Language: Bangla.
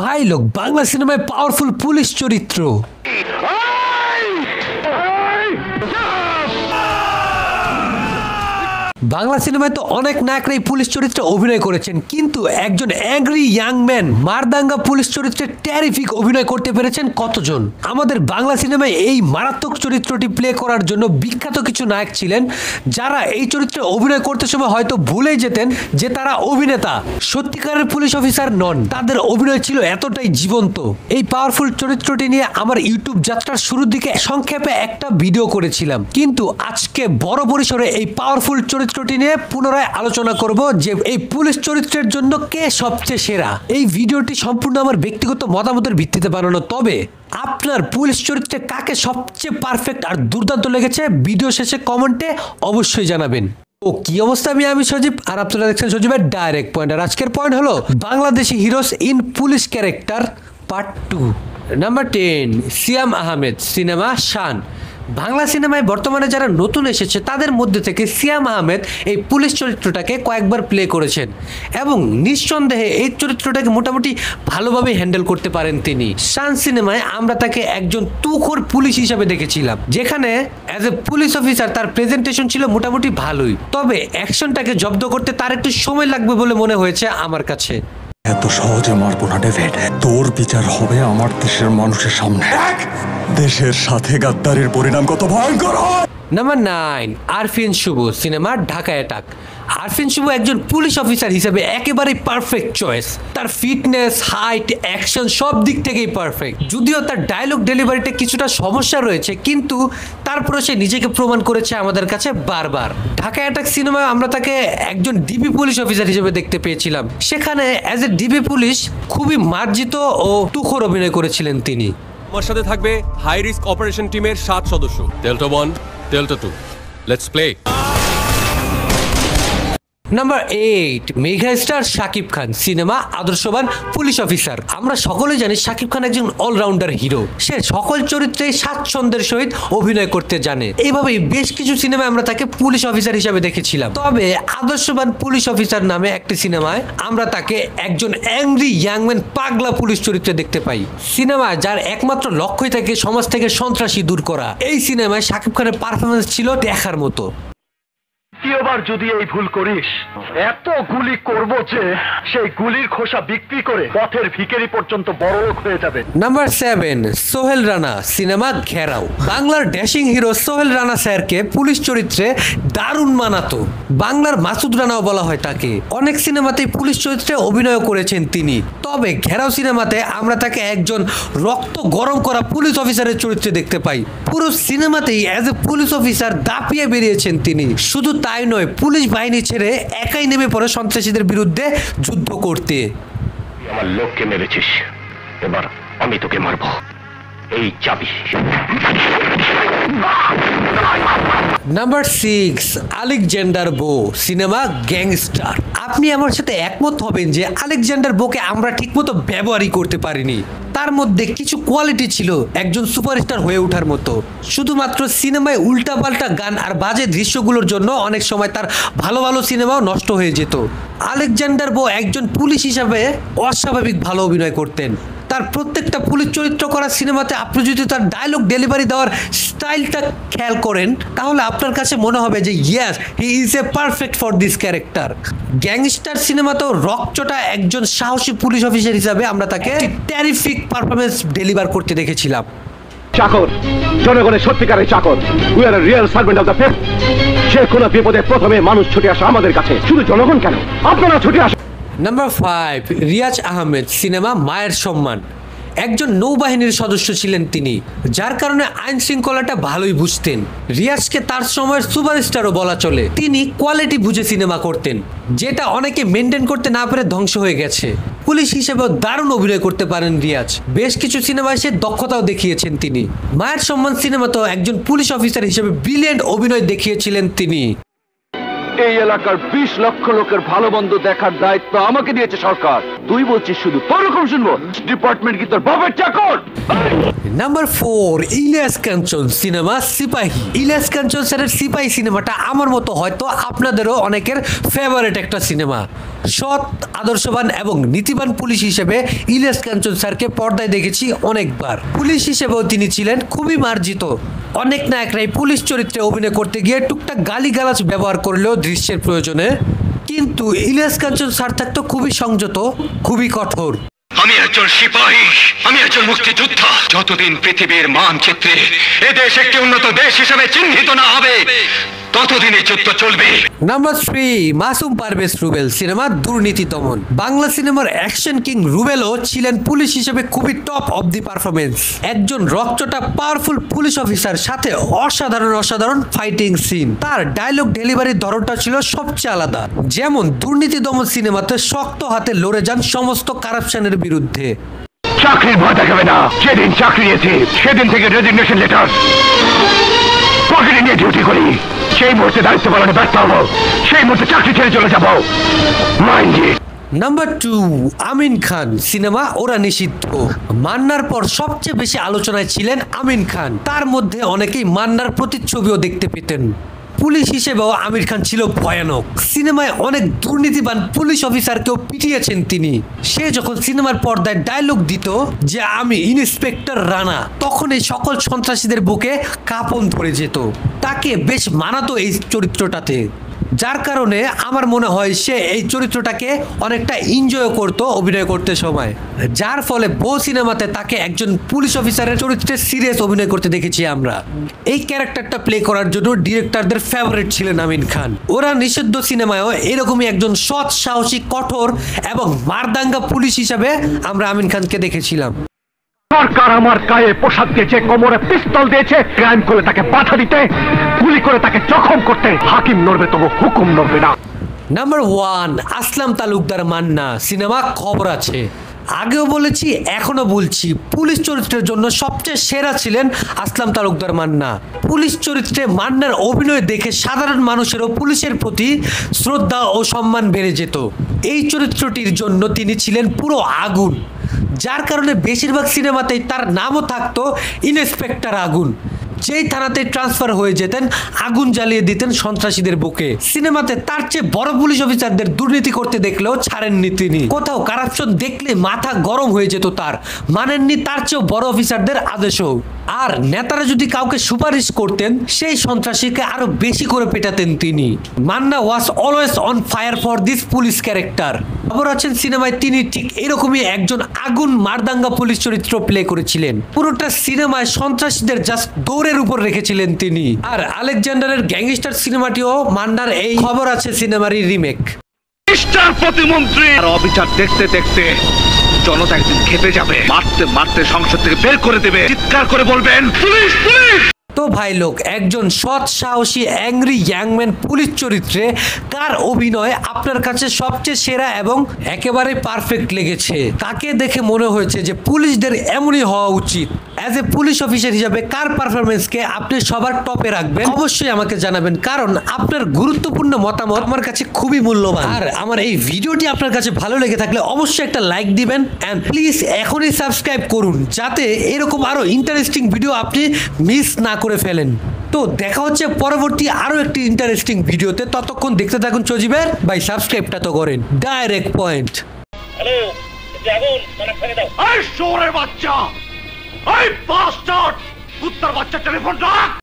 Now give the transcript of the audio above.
ভাই লোক বাংলা সিনেমায় পাওয়ারফুল পুলিশ চরিত্র। বাংলা সিনেমায় তো অনেক নায়করাই পুলিশ চরিত্রে অভিনয় করেছেন, কিন্তু একজন অ্যাংরি ইয়াং ম্যান মারদাঙ্গা পুলিশ চরিত্রে টেরিফিক অভিনয় করতে পেরেছেন কতজন? আমাদের বাংলা সিনেমায় এই মারাত্মক চরিত্রটি প্লে করার জন্য বিখ্যাত কিছু নায়ক ছিলেন, যারা এই চরিত্রে অভিনয় করতে সময় হয়তো ভুলেই যেতেন যে তারা অভিনেতা, সত্যিকারের পুলিশ অফিসার নন। তাদের অভিনয় ছিল এতটাই জীবন্ত। এই পাওয়ারফুল চরিত্রটি নিয়ে আমার ইউটিউব যাত্রার শুরুর দিকে সংক্ষেপে একটা ভিডিও করেছিলাম, কিন্তু আজকে বড় পরিসরে এই পাওয়ারফুল চরিত্রটি নিয়ে পুনরায় আলোচনা করব যে এই পুলিশ চরিত্রের জন্য কে সবচেয়ে সেরা। এই ভিডিওটি সম্পূর্ণ আমার ব্যক্তিগত মতামতের ভিত্তিতে বানানো, তবে আপনার পুলিশ চরিত্রে কাকে সবচেয়ে পারফেক্ট আর দুর্দান্ত লেগেছে ভিডিও শেষে কমেন্টে অবশ্যই জানাবেন। ও কি অবস্থা, আমি সজীব আর আপনারা দেখছেন সজীবের ডাইরেক্ট পয়েন্ট। আর আজকের পয়েন্ট হলো Bangladeshi heroes in police character part 2। Number 10, Siam Ahmed, cinema Shaan. Bangla সিনেমায় বর্তমানে যারা নতুন এসেছে তাদের মধ্যে থেকে সিয়াম আহমেদ এই পুলিশ চরিত্রটাকে কয়েকবার প্লে করেছেন এবং নিঃসন্দেহে এই চরিত্রটাকে মোটামুটি ভালোভাবে হ্যান্ডেল করতে পারেন তিনি। শান সিনেমায় আমরা তাকে একজন তুখোর পুলিশ হিসাবে দেখেছিলাম, যেখানে অ্যাজ এ পুলিশ অফিসার তার প্রেজেন্টেশন ছিল মোটামুটি ভালোই, তবে অ্যাকশনটাকে জব্দ করতে তার একটু সময় লাগবে বলে মনে হয়েছে আমার কাছে। এত সহজে মারবো না ডেভিড, তোর বিচার হবে আমার দেশের মানুষের সামনে। দেশের সাথে গাদ্দারির পরিণাম কত ভয়ঙ্কর হয়। নাম্বার 9, আরফিন শুভ, সিনেমা ঢাকা অ্যাটাক। আরফিন শুভ একজন পুলিশ অফিসার হিসেবে একেবারেই পারফেক্ট চয়েস। তার ফিটনেস, হাইট, অ্যাকশন সব দিক থেকেই পারফেক্ট। যদিও তার ডায়লগ ডেলিভারিতে কিছুটা সমস্যা রয়েছে, কিন্তু তারপরে সে নিজেকে প্রমাণ করেছে আমাদের কাছে বারবার। ঢাকা অ্যাটাক সিনেমায় আমরা তাকে একজন ডিবি পুলিশ অফিসার হিসেবে দেখতে পেয়েছিলাম। সেখানে অ্যাজ এ ডিবি পুলিশ খুবই মার্জিত ও তুখোর অভিনয় করেছিলেন তিনি। আমার সাথে থাকবে হাই রিস্ক অপারেশন টিমের 7 সদস্য। Delta 1, delta 2, let's play. Number 8, mega star Shakib Khan, cinema আদর্শবান পুলিশ অফিসার। আমরা সকলেই জানি শাকিব খান একজন অলরাউন্ডার হিরো। সে সকল চরিত্রে স্বাচ্ছন্দ্যের সহিত অভিনয় করতে জানে। এইভাবেই বেশ কিছু সিনেমায় আমরা তাকে পুলিশ অফিসার হিসেবে দেখেছিলাম। তবে আদর্শবান পুলিশ অফিসার নামে একটি সিনেমায় আমরা তাকে একজন অ্যাংরি ইয়াংম্যান পাগলা পুলিশ চরিত্রে দেখতে পাই। সিনেমায় যার একমাত্র লক্ষ্যই থাকে সমাজ থেকে সন্ত্রাসী দূর করা। এই সিনেমায় শাকিব খানের পারফরমেন্স ছিল দেখার মতো। দ্বিতীয়বার যদি এই ভুল করিস, এত গুলি করব যে সেই গুলির খোসা বিক্রি করে পথের ভিখারি পর্যন্ত বড়লোক হয়ে যাবে। নাম্বার 7, সোহেল রানা, সিনেমা ঘেরাও। বাংলার ড্যাশিং হিরো সোহেল রানা স্যারকে পুলিশ চরিত্রে দারুণ মানাতো। বাংলার মাসুদ রানাও বলা হয় তাকে। অনেক সিনেমাতেই পুলিশ চরিত্রে অভিনয় করেছেন তিনি, তবে ঘেরাও সিনেমাতে আমরা তাকে একজন রক্ত গরম করা পুলিশ অফিসারের চরিত্রে দেখতে পাই। পুরো সিনেমাতেই অ্যাজ এ পুলিশ অফিসার দাপিয়ে বেরিয়েছেন তিনি। শুধু তাই নয়, পুলিশ বাহিনী ছেড়ে একাই নেমে পড়ে সন্ত্রাসীদের বিরুদ্ধে যুদ্ধ করতে। আমার লোককে মেরেছিস, এবার আমি তোকে মারবো, এই চাবি। নাম্বার 6, আলেকজান্ডার বো, সিনেমা গ্যাংস্টার। আপনি আমার সাথে একমত হবেন যে আলেকজান্ডার বোকে আমরা ঠিকমতো ব্যবহারই করতে পারিনি। তার মধ্যে কিছু কোয়ালিটি ছিল একজন সুপারস্টার হয়ে ওঠার মতো। শুধুমাত্র সিনেমায় উল্টাপাল্টা গান আর বাজে দৃশ্যগুলোর জন্য অনেক সময় তার ভালো ভালো সিনেমাও নষ্ট হয়ে যেত। আলেকজান্ডার বো একজন পুলিশ হিসাবে অস্বাভাবিক ভালো অভিনয় করতেন। তার প্রত্যেকটা পুলিশ চরিত্র করা সিনেমাতে আপনি যদি তার ডায়লগ ডেলিভারি দেওয়ার স্টাইলটা খেয়াল করেন, তাহলে আপনার কাছে মনে হবে যে yes, he is a perfect for this character. Gangster সিনেমাতেও রকচটা একজন সাহসী পুলিশ অফিসার হিসাবে আমরা তাকে টেরিফিক পারফরমেন্স ডেলিভার করতে দেখেছিলাম। চাকর, জনগণের সত্যিকারের চাকর। We are real servant of the people. যে কোনো বিপদে প্রথমে মানুষ ছুটে আসে আমাদের কাছে, শুধু জনগণ কেন, আপনারা ছুটে আসেন। নাম্বার 5, রিয়াজ আহমেদ, সিনেমা মায়ের সম্মান। একজন নৌবাহিনীর সদস্য ছিলেন তিনি, যার কারণে আইন শৃঙ্খলাটা ভালোই বুঝতেন। রিয়াজকে তার সময়ের সুপারস্টারও বলা চলে। তিনি কোয়ালিটি বুঝে সিনেমা করতেন, যেটা অনেকে মেনটেন করতে না পেরে ধ্বংস হয়ে গেছে। পুলিশ হিসেবেও দারুণ অভিনয় করতে পারেন রিয়াজ। বেশ কিছু সিনেমায় সে দক্ষতাও দেখিয়েছেন তিনি। মায়ের সম্মান সিনেমাতেও একজন পুলিশ অফিসার হিসেবে ব্রিলিয়েন্ট অভিনয় দেখিয়েছিলেন তিনি। এই এলাকার 20 লক্ষ লোকের ভালো মন্দ দেখার দায়িত্ব আমাকে দিয়েছে সরকার। তুই বলছিস শুধু তোর রকম শুনবো? ডিপার্টমেন্ট কি তোর বাবার চাকর? নাম্বার 4, ইলিয়াস কাঞ্চন সিনেমা সিপাহী। ইলিয়াস কাঞ্চন স্যারের সিপাহী সিনেমাটা আমার মতো হয়তো আপনাদেরও অনেকের ফেভারিট একটা সিনেমা। সৎ, আদর্শবান এবং নীতিবান পুলিশ হিসেবে ইলিয়াস কাঞ্চন স্যারকে পর্দায় দেখেছি অনেকবার। পুলিশ হিসেবেও তিনি ছিলেন খুবই মার্জিত। অনেক নায়করাই পুলিশ চরিত্রে অভিনয় করতে গিয়ে টুকটাক গালিগালাজ ব্যবহার করলেও দৃশ্যের প্রয়োজনে, কিন্তু ইলিয়াস কাঞ্চন স্যার থাকতো খুবই সংযত, খুবই কঠোর। আমি একজন সিপাহী, আমি একজন মুক্তিযোদ্ধা। যতদিন পৃথিবীর মানচিত্রে এদেশ একটি উন্নত দেশ হিসেবে চিহ্নিত না হবে, ততদিন এই যুদ্ধ চলবে। নাম্বার 3, মাসুম পারভেজ রুবেল সিনেমা দুর্নীতি দমন। বাংলা সিনেমার অ্যাকশন কিং রুবেলও ছিলেন পুলিশ হিসেবে খুবই টপ অব দি পারফরমেন্স। একজন রক্তটা পাওয়ারফুল পুলিশ অফিসার সাথে অসাধারণ ফাইটিং সিন। তার ডায়লগ ডেলিভারির ধরনটা ছিল সবচেয়ে আলাদা। যেমন দুর্নীতি দমন সিনেমাতে শক্ত হাতে লড়ে যান সমস্ত কারাপশনের বিরুদ্ধে। চাকরির ভয় দেখাবে না। যেদিন চাকরি নিয়েছি সেদিন থেকে রেজিগনেশন লেটার পকেটে নিয়ে ডিউটি করি। সেই মুহূর্তে দায়িত্ব পালনে ব্যর্থ হবো, সেই মুহূর্তে চাকরি ছেড়ে চলে যাবো। Mind it. Number 2, Amin Khan cinema ওরা নিষিদ্ধ। মান্নার পর সবচেয়ে বেশি আলোচনায় ছিলেন আমিন খান। তার মধ্যে অনেকেই মান্নার প্রতিচ্ছবিও দেখতে পেতেন। পুলিশ হিসেবেও আমির খান ছিল ভয়ানক। সিনেমায় অনেক দুর্নীতিবান পুলিশ অফিসারকেও পিটিয়েছেন তিনি। সে যখন সিনেমার পর্দায় ডায়লগ দিত যে আমি ইন্সপেক্টর রানা, তখন এই সকল সন্ত্রাসীদের বুকে কাঁপন ধরে যেত। তাকে বেশ মানাতো এই চরিত্রটাতে, যার কারণে আমার মনে হয় সে এই চরিত্রটাকে অনেকটা এনজয় করতো অভিনয় করতে সময়। যার ফলে বহু সিনেমাতে তাকে একজন পুলিশ অফিসারের চরিত্রে সিরিয়াস অভিনয় করতে দেখেছি আমরা। এই ক্যারেক্টারটা প্লে করার জন্য ডিরেক্টরদের ফেভারিট ছিলেন আমিন খান। ওরা নিষিদ্ধ সিনেমায়ও এরকমই একজন সৎ, সাহসী, কঠোর এবং মারদাঙ্গা পুলিশ হিসাবে আমরা আমিন খানকে দেখেছিলাম। সরকার আমার গায়ে পোশাক দিয়েছে, কোমরে পিস্তল দিয়েছে, ক্রাইম করে তাকে বাধা দিতে, গুলি করে তাকে জখম করতে। হাকিম নড়বে তবু হুকুম নড়বে না। নাম্বার 1, আসলাম তালুকদার মান্না সিনেমা খবর আছে। আগেও বলেছি, এখনো বলছি, পুলিশ চরিত্রের জন্য সবচেয়ে সেরা ছিলেন আসলাম তালুকদার মান্না। পুলিশ চরিত্রে মান্নার অভিনয় দেখে সাধারণ মানুষেরও পুলিশের প্রতি শ্রদ্ধা ও সম্মান বেড়ে যেত। এই চরিত্রটির জন্য তিনি ছিলেন পুরো আগুন, যার কারণে বেশিরভাগ সিনেমাতেই তার নামও থাকতো ইন্সপেক্টর আগুন। যেই থানাতে ট্রান্সফার হয়ে যেতেন আগুন জ্বালিয়ে দিতেন সন্ত্রাসীদের বুকে। সিনেমাতে তার চেয়ে বড় পুলিশ অফিসারদের দুর্নীতি করতে দেখলেও ছাড়েননি তিনি। কোথাও কারাপশন দেখলে মাথা গরম হয়ে যেত তার, মানেননি তার চেয়েও বড় অফিসারদের আদেশও। আর নেতারা যদি কাউকে সুপারিশ করতেন সেই সন্ত্রাসীকে আরো বেশি করে পেটাতেন তিনি। Manna was always on fire for this police character. খবর আছেন সিনেমায় তিনি ঠিক এরকমই একজন আগুন মারদাঙ্গা পুলিশ চরিত্র প্লে করেছিলেন। পুরোটা সিনেমায় সন্ত্রাসীদের জাস্ট দৌড়ের উপর রেখেছিলেন তিনি। আর আলেকজান্ডারের গ্যাংস্টার সিনেমাটিও মান্নার এই খবর আছে সিনেমারই রিমেক। মিস্টার প্রতিমন্ত্রী, আর অবিচার দেখতে দেখতে জনতা একদিন খেপে যাবে। মারতে মারতে সংসদ থেকে বের করে দেবে, চিৎকার করে বলবেন পুলিশ পুলিশ। তো ভাই লোক, একজন সৎ, সাহসী, অ্যাংরি ইয়াংম্যান পুলিশ চরিত্রে কার অভিনয় আপনার কাছে সবচেয়ে সেরা এবং একেবারে পারফেক্ট লেগেছে? কাকে দেখে মনে হয়েছে যে পুলিশদের এমনই হওয়া উচিত? অ্যাজ এ পুলিশ অফিসার হিসাবে কার পারফরমেন্সকে আপনি সবার টপে রাখবেন অবশ্যই আমাকে জানাবেন, কারণ আপনার গুরুত্বপূর্ণ মতামত আমার কাছে খুবই মূল্যবান। আর আমার এই ভিডিওটি আপনার কাছে ভালো লেগে থাকলে অবশ্যই একটা লাইক দিবেন এন্ড প্লিজ এখনই সাবস্ক্রাইব করুন, যাতে এরকম আরো ইন্টারেস্টিং ভিডিও আপনি মিস না করে ফেলেন। তো দেখা হচ্ছে পরবর্তী আরো একটি ইন্টারেস্টিং ভিডিওতে। ততক্ষণ দেখতে থাকুন সজীবের ভাই, সাবস্ক্রাইবটা তো করেন। Direct point. হ্যালো, আগুন মানে ফেলে দাও। এই শোরের বাচ্চা, এই বাস্টার্ড, কুত্তার বাচ্চা, টেলিফোন রাখ।